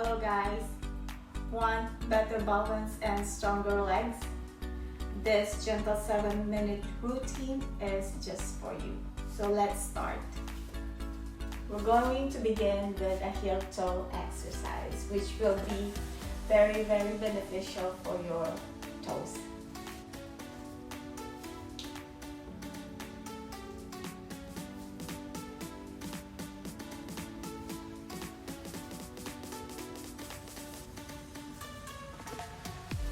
Hello guys! Want better balance and stronger legs? This gentle 7-minute routine is just for you. So let's start. We're going to begin with a heel toe exercise, which will be very beneficial for your toes.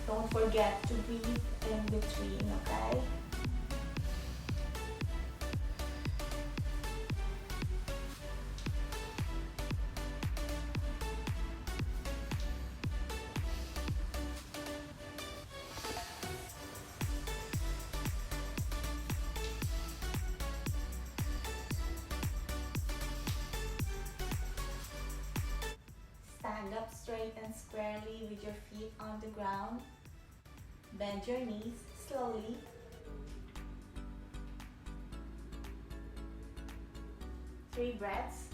Don't forget to breathe in between, okay? Stand up straight and squarely with your feet on the ground. Bend your knees slowly. Three breaths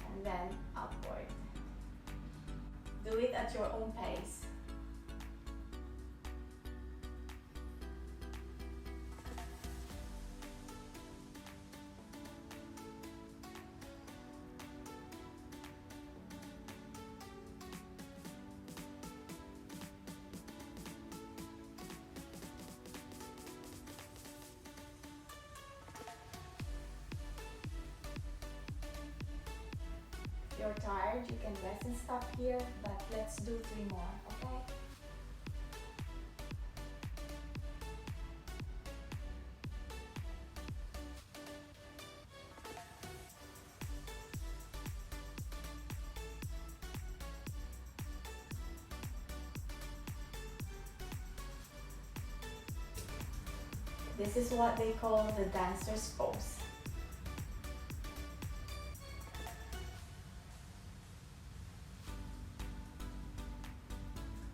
and then upward. Do it at your own pace. If you're tired, you can rest and stop here, but let's do 3 more, okay? This is what they call the dancer's pose.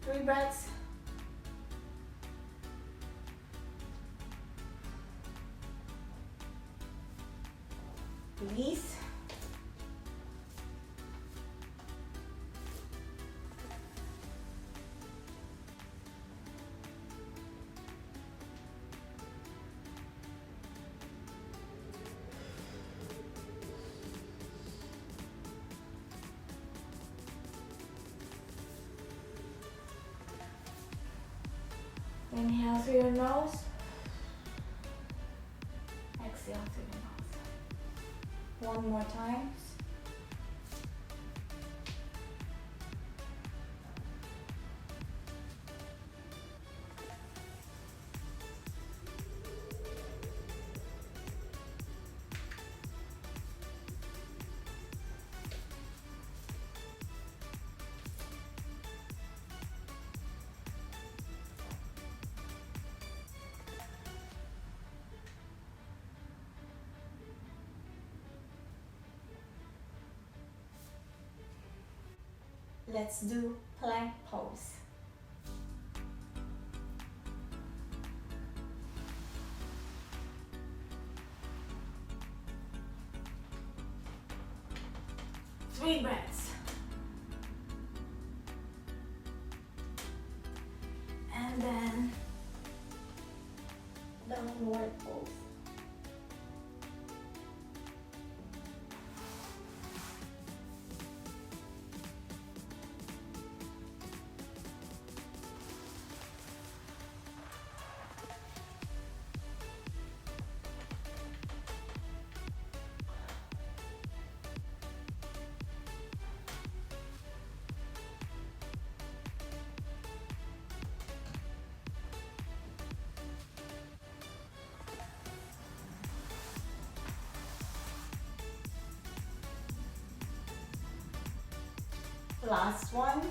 Three breaths. Release. Inhale through your nose. Exhale through your nose. One more time. Let's do plank pose. Three breaths. And then downward pose. Last one.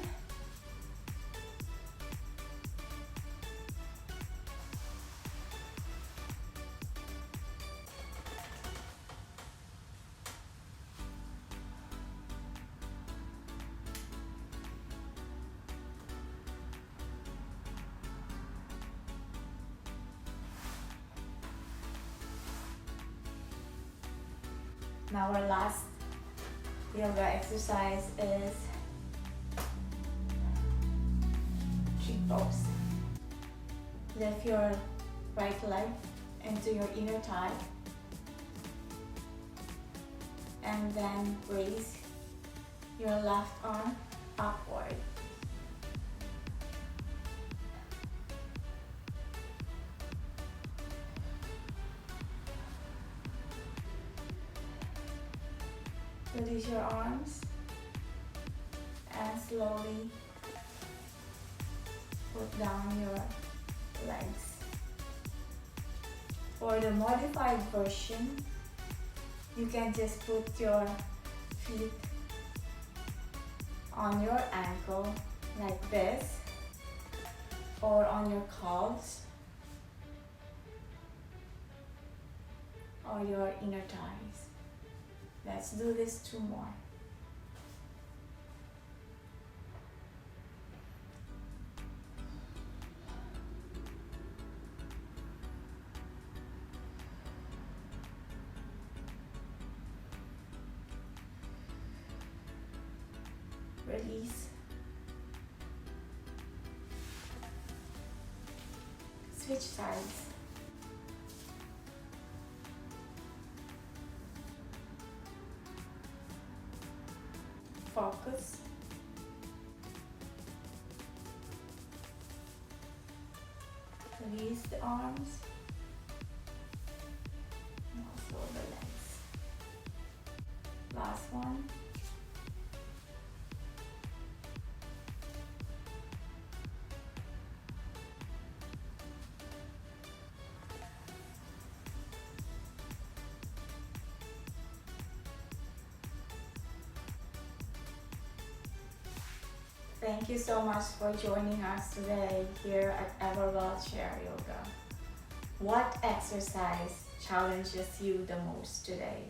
Now our last yoga exercise is pose. Lift your right leg into your inner thigh and then raise your left arm upward. Release your arms and slowly put down your legs. For the modified version, you can just put your feet on your ankle like this or on your calves or your inner thighs. Let's do this 2 more. Release. Switch sides. Focus. Release the arms and also the legs. Last one. Thank you so much for joining us today here at EverWell Chair Yoga. What exercise challenges you the most today?